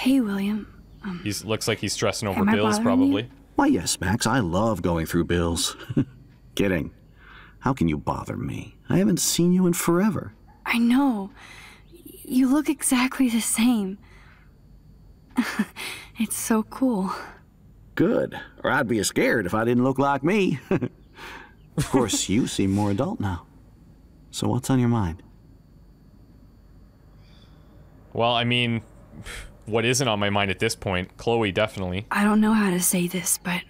Hey, William. He looks like he's stressing over am I bills, bothering probably. you? Why, yes, Max, I love going through bills. Kidding. How can you bother me? I haven't seen you in forever. I know. You look exactly the same. It's so cool. Good. Or I'd be scared if I didn't look like me. Of course, you seem more adult now. So what's on your mind? Well, I mean, what isn't on my mind at this point? Chloe, definitely. I don't know how to say this, but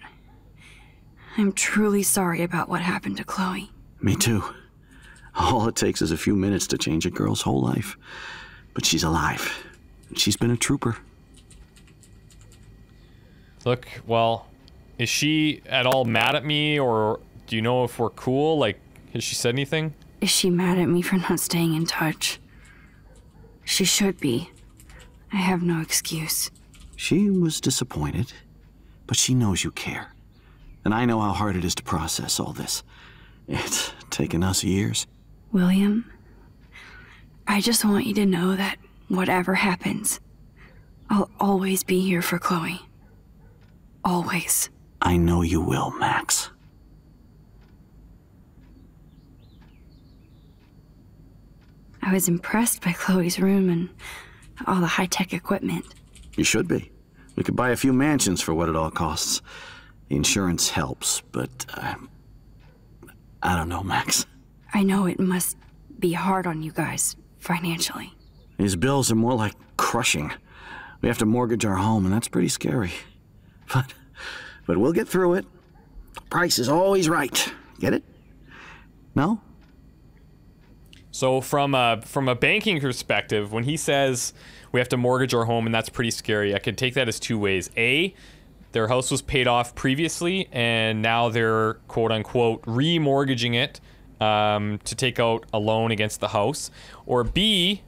I'm truly sorry about what happened to Chloe. Me too. All it takes is a few minutes to change a girl's whole life. But she's alive. She's been a trooper. Look, well, is she at all mad at me, or do you know if we're cool? Like, has she said anything? Is she mad at me for not staying in touch? She should be. I have no excuse. She was disappointed, but she knows you care. And I know how hard it is to process all this. It's taken us years. William, I just want you to know that whatever happens, I'll always be here for Chloe. Always. I know you will, Max. I was impressed by Chloe's room and all the high-tech equipment. You should be. We could buy a few mansions for what it all costs. The insurance helps, but I don't know, Max. I know it must be hard on you guys, financially. These bills are more like crushing. We have to mortgage our home, and that's pretty scary. But we'll get through it. Price is always right. Get it? No? So from a banking perspective, when he says we have to mortgage our home and that's pretty scary, I could take that as two ways. A, their house was paid off previously and now they're quote unquote remortgaging it to take out a loan against the house. Or B,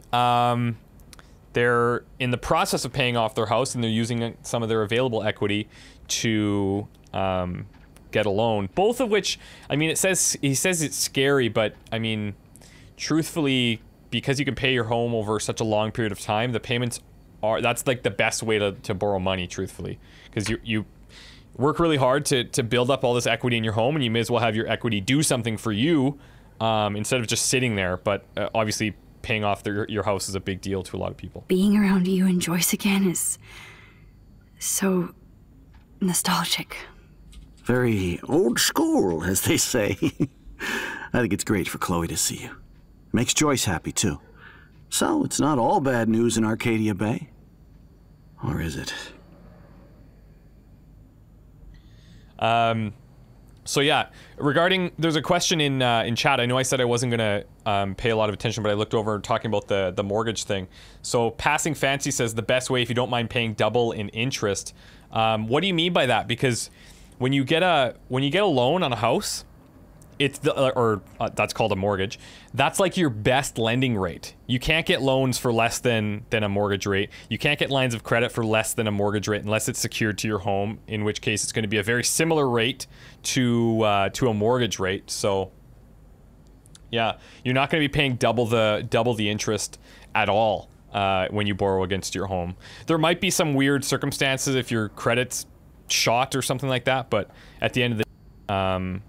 they're in the process of paying off their house and they're using some of their available equity to get a loan. Both of which, I mean, he says it's scary, but I mean, truthfully, because you can pay your home over such a long period of time, the payments that's like the best way to borrow money, truthfully, because you work really hard to build up all this equity in your home, and you may as well have your equity do something for you instead of just sitting there. But obviously paying off your house is a big deal to a lot of people. Being around you and Joyce again is so nostalgic. Very old school, as they say. I think it's great for Chloe to see you. Makes Joyce happy, too. So, it's not all bad news in Arcadia Bay. Or is it? So yeah, regarding, there's a question in chat. I know I said I wasn't gonna pay a lot of attention, but I looked over talking about the mortgage thing. So Passing Fancy says the best way if you don't mind paying double in interest. What do you mean by that? Because when you get a loan on a house, it's that's called a mortgage. That's like your best lending rate. You can't get loans for less than a mortgage rate. You can't get lines of credit for less than a mortgage rate unless it's secured to your home, in which case it's going to be a very similar rate to a mortgage rate. So yeah, you're not going to be paying double the interest at all when you borrow against your home. There might be some weird circumstances if your credit's shot or something like that, but at the end of the day,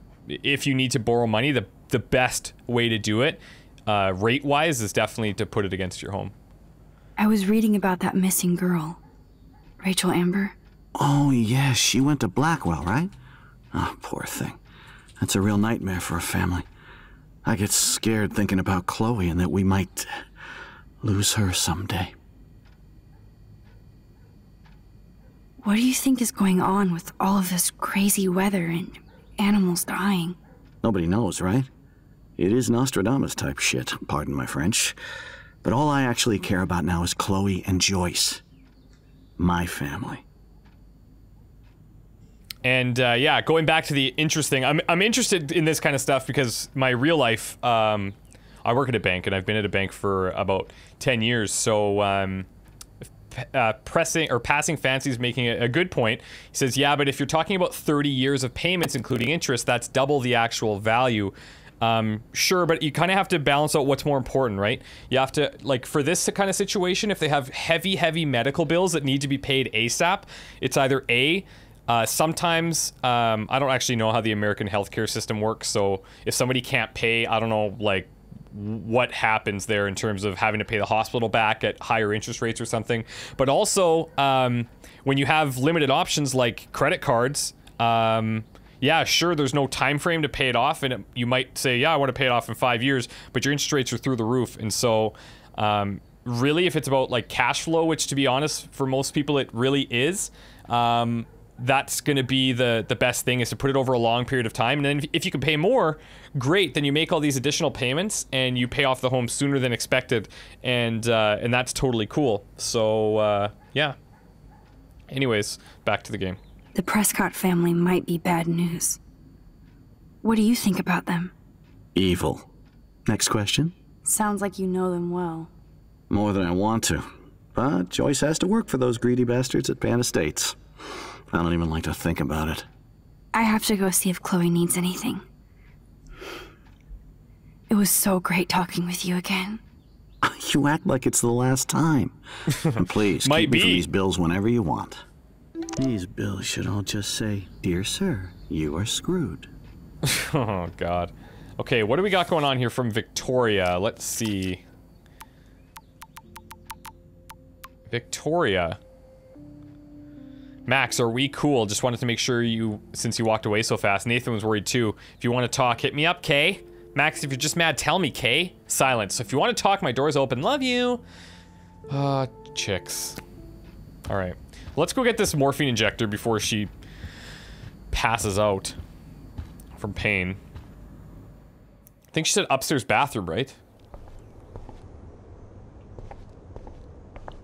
if you need to borrow money, the best way to do it, rate-wise, is definitely to put it against your home. I was reading about that missing girl, Rachel Amber. Oh, yeah, she went to Blackwell, right? Oh, poor thing. That's a real nightmare for a family. I get scared thinking about Chloe and that we might lose her someday. What do you think is going on with all of this crazy weather and animals dying? Nobody knows, right? It is Nostradamus type shit, pardon my French. But all I actually care about now is Chloe and Joyce. My family. And yeah, going back to the interest thing, I'm interested in this kind of stuff because my real life, I work at a bank and I've been at a bank for about 10 years. So Passing Fancy is making a good point. He says, yeah, but if you're talking about 30 years of payments, including interest, that's double the actual value. Sure, but you kind of have to balance out what's more important, right? You have to, like, for this kind of situation, if they have heavy medical bills that need to be paid ASAP, it's either A, sometimes, I don't actually know how the American healthcare system works, so if somebody can't pay, I don't know, like, what happens there in terms of having to pay the hospital back at higher interest rates or something. But also, when you have limited options like credit cards, yeah, sure, there's no time frame to pay it off, and you might say, yeah, I want to pay it off in 5 years, but your interest rates are through the roof. And so, really, if it's about, like, cash flow, which, to be honest, for most people it really is, that's going to be the best thing, is to put it over a long period of time. And then if you can pay more, great, then you make all these additional payments and you pay off the home sooner than expected, and that's totally cool. So, yeah. Anyways, back to the game. The Prescott family might be bad news. What do you think about them? Evil. Next question. Sounds like you know them well. More than I want to. But Joyce has to work for those greedy bastards at Pan Estates. I don't even like to think about it. I have to go see if Chloe needs anything. It was so great talking with you again. You act like it's the last time. And please, keep me from these bills whenever you want. These bills should all just say, "Dear sir, you are screwed." Oh, God. Okay, what do we got going on here from Victoria? Let's see. Victoria. Max, are we cool? Just wanted to make sure since you walked away so fast. Nathan was worried too. If you want to talk, hit me up, Kay. Max, if you're just mad, tell me, Kay. Silence. So if you want to talk, my door's open. Love you. Chicks. All right. Let's go get this morphine injector before she passes out from pain. I think she said upstairs bathroom, right?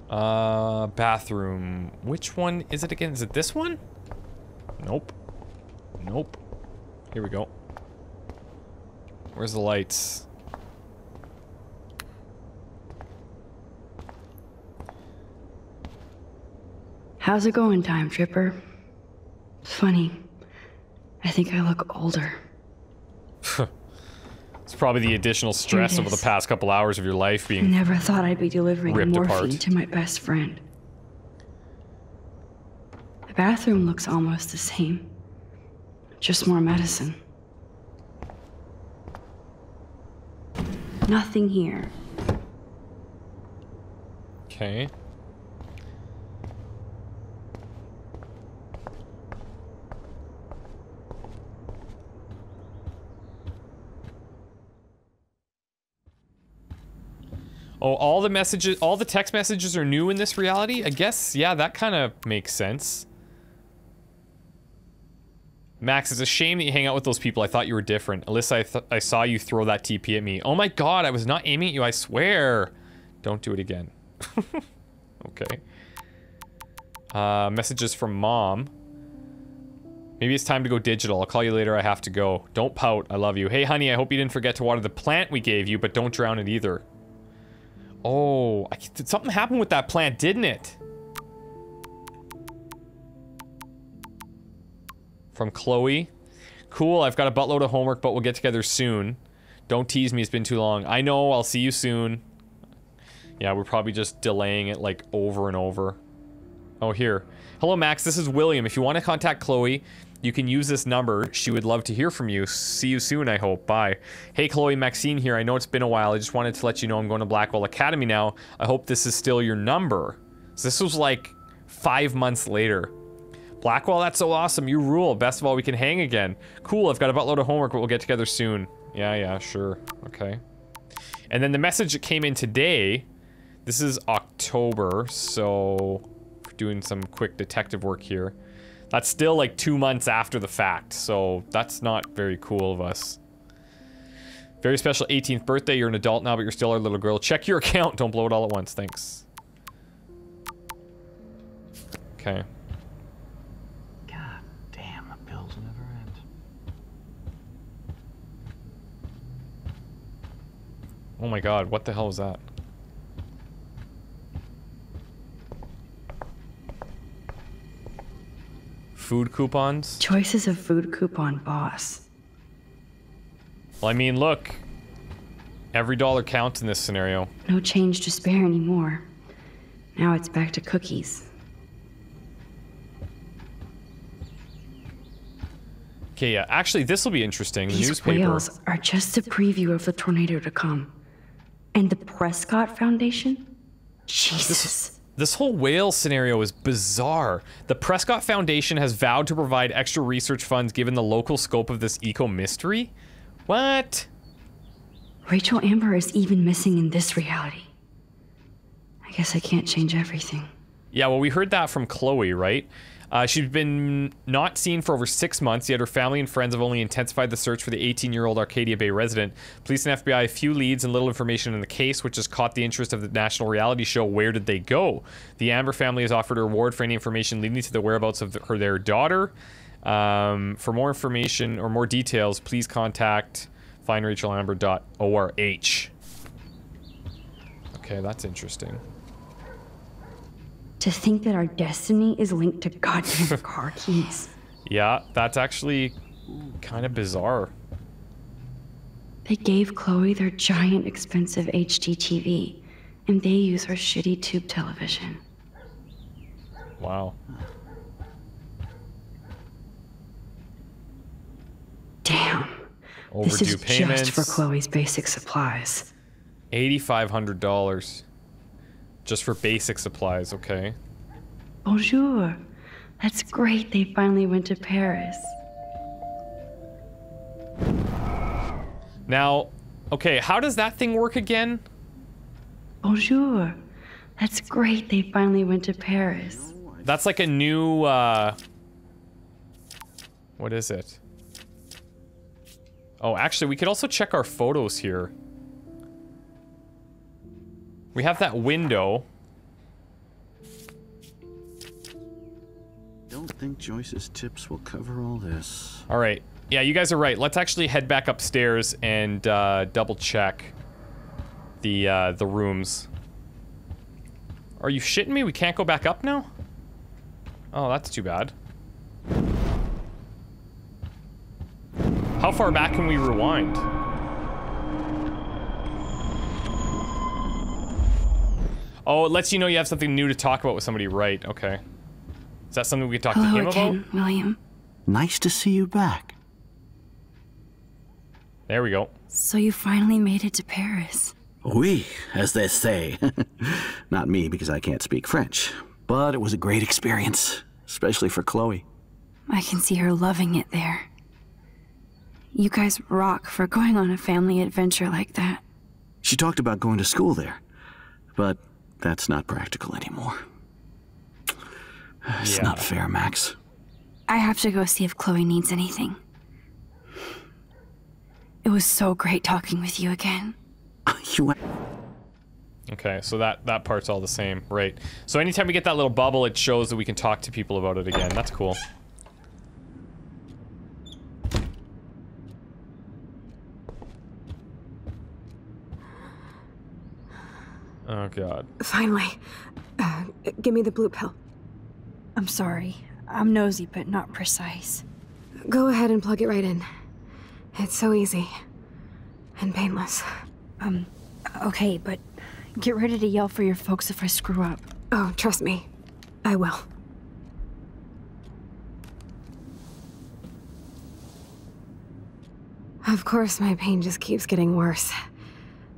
Bathroom. Which one is it again? Is it this one? Nope. Nope. Here we go. Where's the lights? How's it going, Time Tripper? It's funny. I think I look older. It's probably the additional stress over the past couple hours of your life being Never thought I'd be delivering morphine apart to my best friend. The bathroom looks almost the same. Just more medicine. Nothing here. Okay. Oh, all the text messages are new in this reality? I guess, yeah, that kind of makes sense. Max, it's a shame that you hang out with those people. I thought you were different. Alyssa, I saw you throw that TP at me. Oh my god, I was not aiming at you, I swear. Don't do it again. Okay. Messages from Mom. Maybe it's time to go digital. I'll call you later, I have to go. Don't pout, I love you. Hey honey, I hope you didn't forget to water the plant we gave you, but don't drown it either. Oh, something happened with that plant, didn't it? From Chloe. Cool, I've got a buttload of homework, but we'll get together soon. Don't tease me, it's been too long. I know, I'll see you soon. Yeah, we're probably just delaying it, like, over and over. Oh, here. Hello, Max, this is William. If you want to contact Chloe, you can use this number. She would love to hear from you. See you soon, I hope. Bye. Hey, Chloe, Maxine here. I know it's been a while. I just wanted to let you know I'm going to Blackwell Academy now. I hope this is still your number. So this was like 5 months later. Blackwell, that's so awesome. You rule. Best of all, we can hang again. Cool, I've got a buttload of homework, but we'll get together soon. Yeah, sure. Okay. And then the message that came in today, this is October, so we're doing some quick detective work here. That's still like 2 months after the fact, so that's not very cool of us. Very special 18th birthday. You're an adult now, but you're still our little girl. Check your account. Don't blow it all at once. Thanks. Okay. God damn, the bills never end. Oh my god, what the hell was that? Food coupons? Choice is a food coupon boss. Well, I mean, look. Every dollar counts in this scenario. No change to spare anymore. Now it's back to cookies. Okay, yeah. Actually, this will be interesting. The These newspaper. whales are just a preview of the tornado to come. And the Prescott Foundation? Jesus. This whole whale scenario is bizarre. The Prescott Foundation has vowed to provide extra research funds given the local scope of this eco-mystery? What? Rachel Amber is even missing in this reality. I guess I can't change everything. Yeah, well, we heard that from Chloe, right? She's been not seen for over 6 months, yet her family and friends have only intensified the search for the 18-year-old Arcadia Bay resident. Police and FBI have few leads and little information in the case, which has caught the interest of the national reality show Where Did They Go? The Amber family has offered a reward for any information leading to the whereabouts of their daughter. For more information or more details, please contact findrachelamber.org. Okay, that's interesting. To think that our destiny is linked to goddamn car keys. Yeah, that's actually kind of bizarre. They gave Chloe their giant expensive HD TV, and they use her shitty tube television. Wow. Damn. Overdue this is payments. just for Chloe's basic supplies. $8,500. Just for basic supplies, okay. Bonjour. That's great they finally went to Paris. Now, okay, how does that thing work again? Bonjour. That's great they finally went to Paris. That's like a new, what is it? Oh, actually, we could also check our photos here. We have that window. Don't think Joyce's tips will cover all this. All right. Yeah, you guys are right. Let's actually head back upstairs and double check the rooms. Are you shitting me? We can't go back up now? Oh, that's too bad. How far back can we rewind? Oh, it lets you know you have something new to talk about with somebody, right? Okay. Is that something we can talk to him again, about? William. Nice to see you back. There we go. So you finally made it to Paris. Oui, as they say. Not me, because I can't speak French. But it was a great experience, especially for Chloe. I can see her loving it there. You guys rock for going on a family adventure like that. She talked about going to school there, but that's not practical anymore. It's not fair, Max. I have to go see if Chloe needs anything. It was so great talking with you again. Okay, so that part's all the same, right? So anytime we get that little bubble, it shows that we can talk to people about it again. That's cool. Oh god. Finally. Give me the blue pill. I'm sorry. I'm nosy, but not precise. Go ahead and plug it right in. It's so easy. And painless. Okay, but get ready to yell for your folks if I screw up. Oh, trust me. I will. Of course, my pain just keeps getting worse.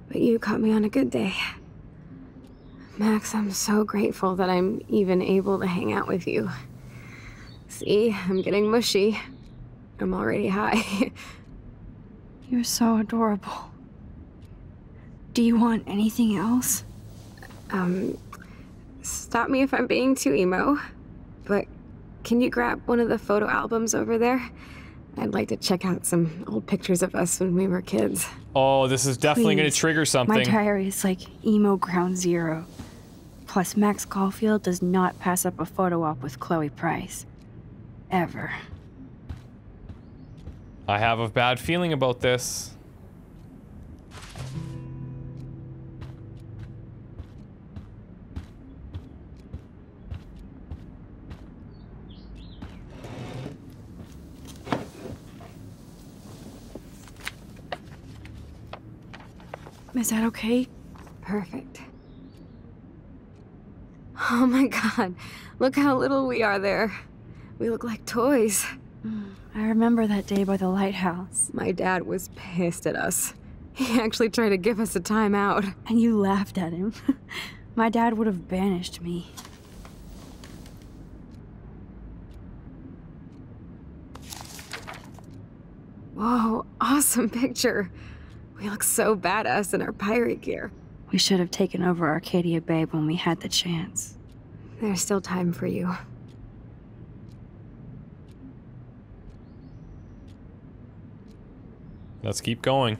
But you caught me on a good day. Max, I'm so grateful that I'm even able to hang out with you. See, I'm getting mushy. I'm already high. You're so adorable. Do you want anything else? Stop me if I'm being too emo, but can you grab one of the photo albums over there? I'd like to check out some old pictures of us when we were kids. Oh, this is definitely going to trigger something. My diary is like emo ground zero. Plus, Max Caulfield does not pass up a photo op with Chloe Price. Ever. I have a bad feeling about this. Is that okay? Perfect. Oh my god, look how little we are there. We look like toys. I remember that day by the lighthouse. My dad was pissed at us. He actually tried to give us a timeout. And you laughed at him. My dad would have banished me. Whoa, awesome picture. We look so badass in our pirate gear. We should have taken over Arcadia Bay when we had the chance. There's still time for you. Let's keep going.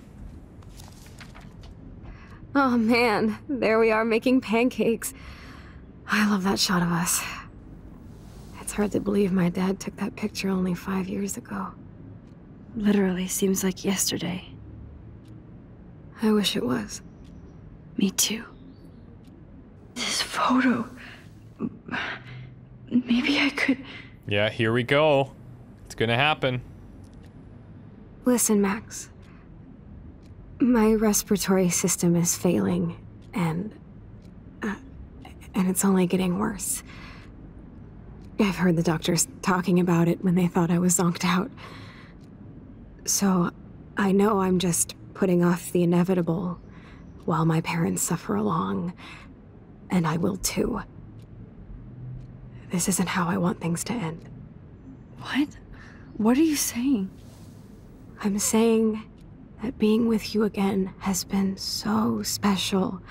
Oh man, there we are making pancakes. I love that shot of us. It's hard to believe my dad took that picture only 5 years ago. Literally seems like yesterday. I wish it was. Me too. This photo... Maybe I could... Yeah, here we go. It's gonna happen. Listen, Max. My respiratory system is failing, and it's only getting worse. I've heard the doctors talking about it when they thought I was zonked out. So, I know I'm just putting off the inevitable while my parents suffer along, and I will too. This isn't how I want things to end. What? What are you saying? I'm saying that being with you again has been so special.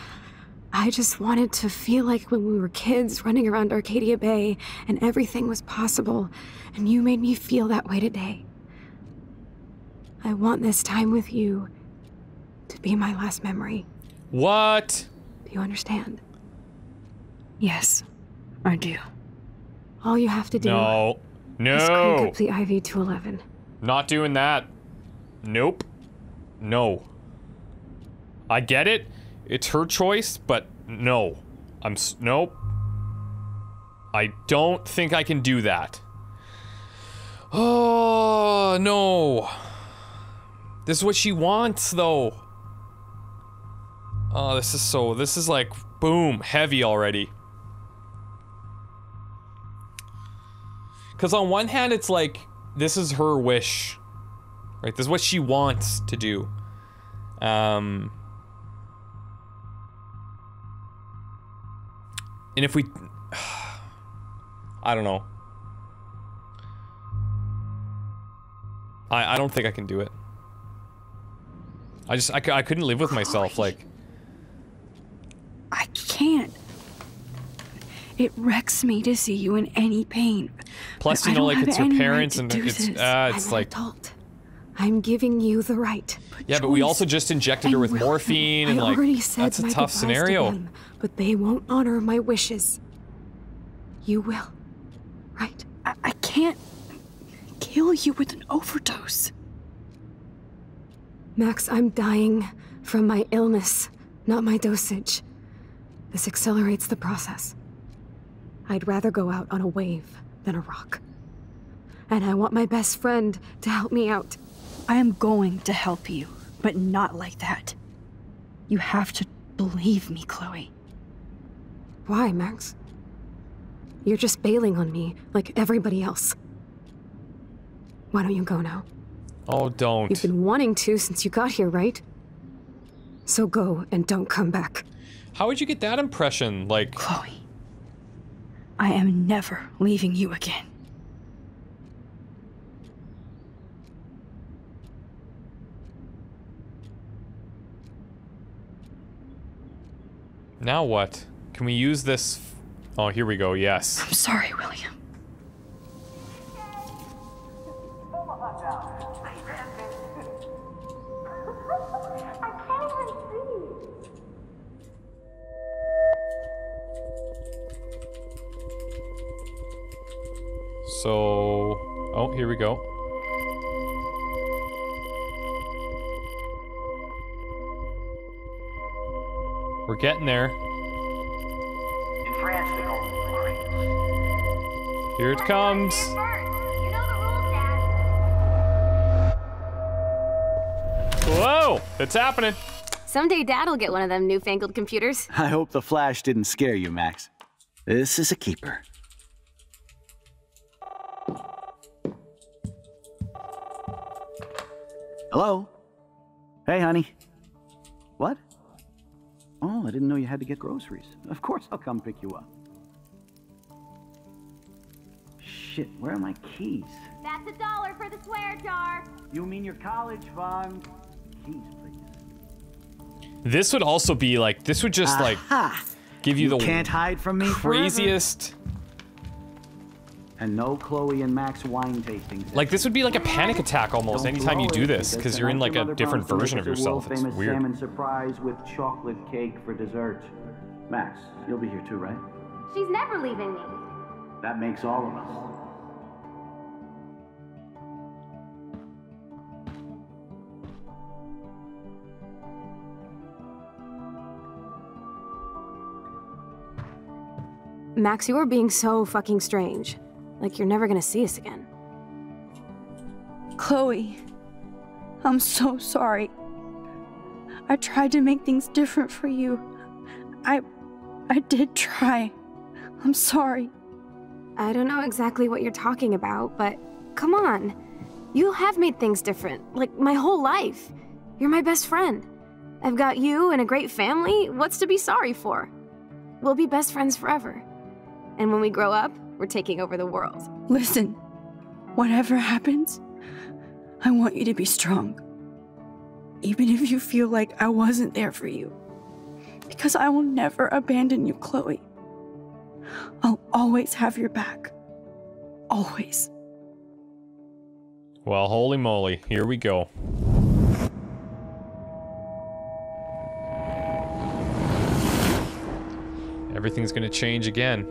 I just wanted to feel like when we were kids running around Arcadia Bay and everything was possible, and you made me feel that way today. I want this time with you to be my last memory. What? Do you understand? Yes, I do. All you have to do No. is crank No. up the IV to 11. Not doing that. Nope. No. I get it. It's her choice, but no. Nope. I don't think I can do that. Oh, no. This is what she wants, though. Oh, this is like, boom, heavy already. Because on one hand, it's like, this is her wish. Right? This is what she wants to do. And if we... I don't know. I don't think I can do it. I couldn't live with myself, like... I can't. It wrecks me to see you in any pain. Plus, But you I know, don't like, have it's your any right parents to and do it's, this. it's I'm an like... adult. I'm giving you the right. Yeah, but we choice. also just injected her with And morphine and, I like, already said that's a my tough goodbyes to scenario. them, but they won't honor my wishes. You will, right? I can't kill you with an overdose. Max, I'm dying from my illness, not my dosage. This accelerates the process. I'd rather go out on a wave than a rock. And I want my best friend to help me out. I am going to help you, but not like that. You have to believe me, Chloe. Why, Max? You're just bailing on me like everybody else. Why don't you go now? Oh, don't. You've been wanting to since you got here, right? So go and don't come back. How would you get that impression? Like... Chloe, I am never leaving you again. Now what? Can we use this? Oh, here we go, yes. I'm sorry, William. So... Oh, here we go. We're getting there. In France, they call them cranes. Here it comes. You know the rules, Dad. Whoa! It's happening. Someday Dad'll get one of them newfangled computers. I hope the flash didn't scare you, Max. This is a keeper. Hello? Hey, honey. What? Oh, I didn't know you had to get groceries. Of course I'll come pick you up. Shit, where are my keys? That's $1 for the swear jar. You mean your college fund? Keys, please. This would also be like, this would just like give you the can't hide from me craziest. And no Chloe and Max wine tastings. Like this would be like a panic attack almost anytime you do this, because you're in like a different version of yourself. It's weird. Salmon surprise with chocolate cake for dessert. Max, you'll be here too, right? She's never leaving me. That makes all of us. Max, you are being so fucking strange. Like you're never gonna see us again. Chloe, I'm so sorry. I tried to make things different for you. I did try. I'm sorry. I don't know exactly what you're talking about, but come on. You have made things different, like my whole life. You're my best friend. I've got you and a great family. What's to be sorry for? We'll be best friends forever. And when we grow up, we're taking over the world. Listen, whatever happens, I want you to be strong. Even if you feel like I wasn't there for you. Because I will never abandon you, Chloe. I'll always have your back. Always. Well, holy moly, here we go. Everything's gonna change again.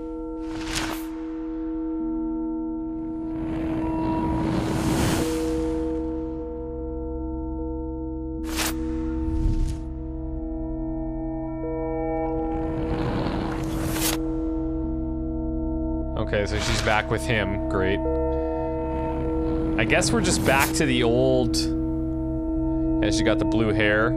Okay, so she's back with him. Great. I guess we're just back to the old... And she got the blue hair.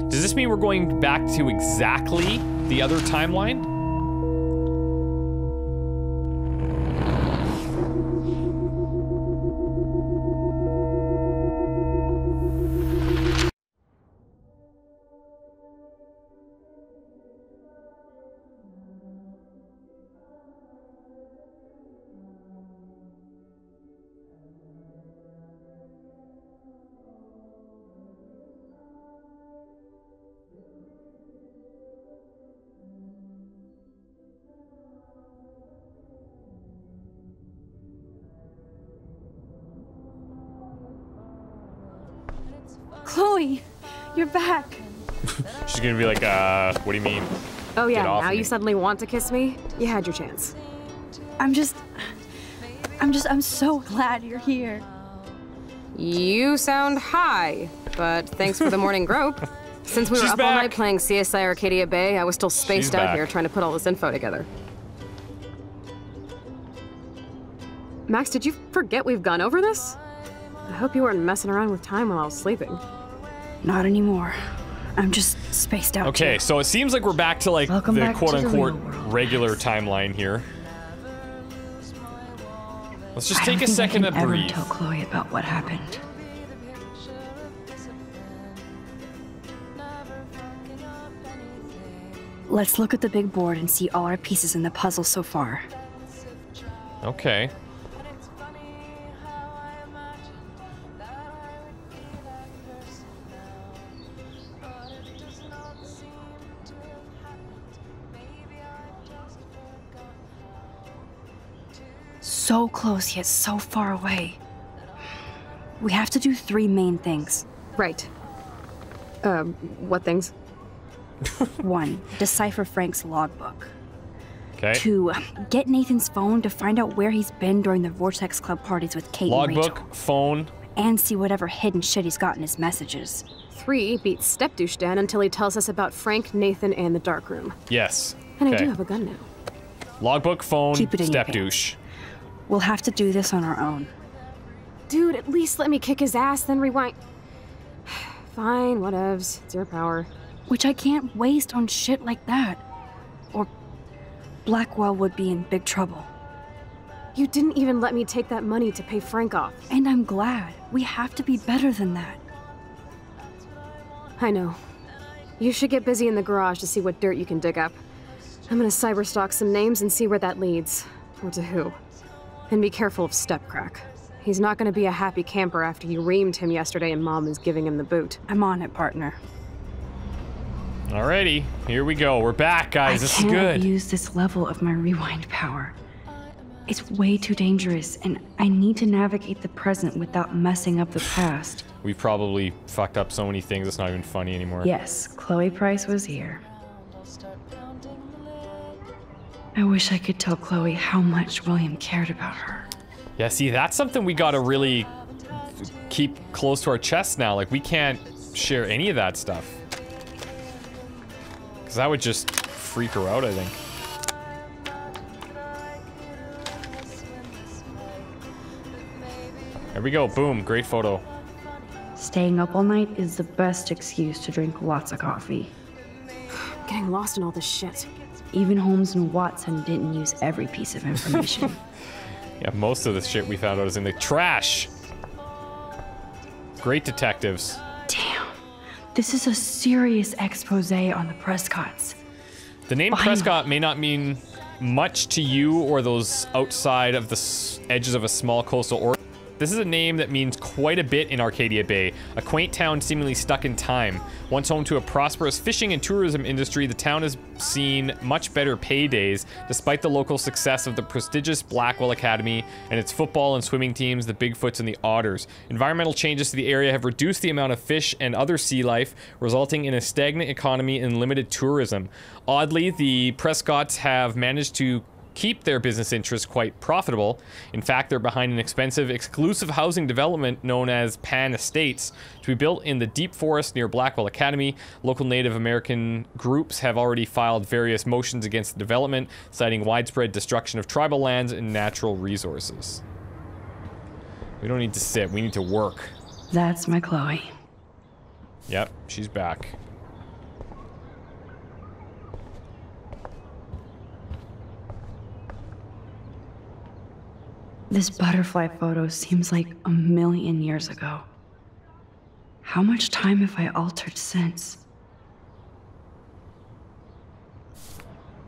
Does this mean we're going back to exactly the other timeline? Chloe, you're back. She's gonna be like, what do you mean? Oh yeah, Get off now me. you suddenly want to kiss me? You had your chance. I'm so glad you're here. You sound high, but thanks for the morning grope. Since we were She's up all back. night playing CSI Arcadia Bay, I was still spaced She's out back. here trying to put all this info together. Max, did you forget we've gone over this? I hope you weren't messing around with time while I was sleeping. Not anymore. I'm just spaced out. Okay, so it seems like we're back to like Welcome the back to the quote-unquote real world, regular Max. timeline here. Let's just I take don't a think second I to can ever breathe. tell Chloe about what happened. Let's look at the big board and see all our pieces in the puzzle so far. Okay. So close yet so far away. We have to do 3 main things. Right. What things? 1, decipher Frank's logbook. Okay. 2, get Nathan's phone to find out where he's been during the Vortex Club parties with Kate and Rachel. Logbook, phone, and see whatever hidden shit he's got in his messages. 3 beats Stepdouche Dan until he tells us about Frank, Nathan, and the darkroom. Yes. And I Okay. do have a gun now. Logbook, phone, Keep it in your step pants. douche. We'll have to do this on our own. Dude, at least let me kick his ass, then rewind. Fine, whatevs. It's your power. Which I can't waste on shit like that. Or Blackwell would be in big trouble. You didn't even let me take that money to pay Frank off. And I'm glad. We have to be better than that. I know. You should get busy in the garage to see what dirt you can dig up. I'm gonna cyberstalk some names and see where that leads. Or to who. And be careful of Stepcrack. He's not gonna be a happy camper after you reamed him yesterday and Mom is giving him the boot. I'm on it, partner. Alrighty, here we go. We're back, guys. This is I good. can't use this level of my rewind power. It's way too dangerous, and I need to navigate the present without messing up the past. We've probably fucked up so many things, it's not even funny anymore. Yes, Chloe Price was here. I wish I could tell Chloe how much William cared about her. Yeah, see, that's something we gotta really keep close to our chest now. Like, we can't share any of that stuff. Because that would just freak her out, I think. There we go, boom, great photo. Staying up all night is the best excuse to drink lots of coffee. I'm getting lost in all this shit. Even Holmes and Watson didn't use every piece of information. Yeah, most of the shit we found out is in the trash. Great detectives. Damn, this is a serious expose on the Prescotts. The name Finally. Prescott may not mean much to you or those outside of the edges of a small coastal area. This is a name that means quite a bit in Arcadia Bay, a quaint town seemingly stuck in time. Once home to a prosperous fishing and tourism industry, the town has seen much better paydays, despite the local success of the prestigious Blackwell Academy and its football and swimming teams, the Bigfoots and the Otters. Environmental changes to the area have reduced the amount of fish and other sea life, resulting in a stagnant economy and limited tourism. Oddly, the Prescotts have managed to keep their business interests quite profitable. In fact, they're behind an expensive, exclusive housing development known as Pan Estates to be built in the deep forest near Blackwell Academy. Local Native American groups have already filed various motions against the development, citing widespread destruction of tribal lands and natural resources. We don't need to sit, we need to work. That's my Chloe. Yep, she's back. This butterfly photo seems like a million years ago. How much time have I altered since?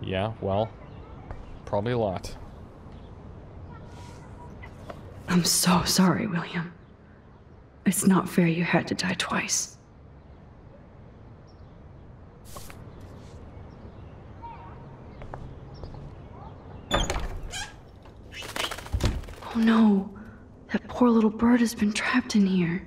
Yeah, well, probably a lot. I'm so sorry, William. It's not fair you had to die twice. Oh no, that poor little bird has been trapped in here.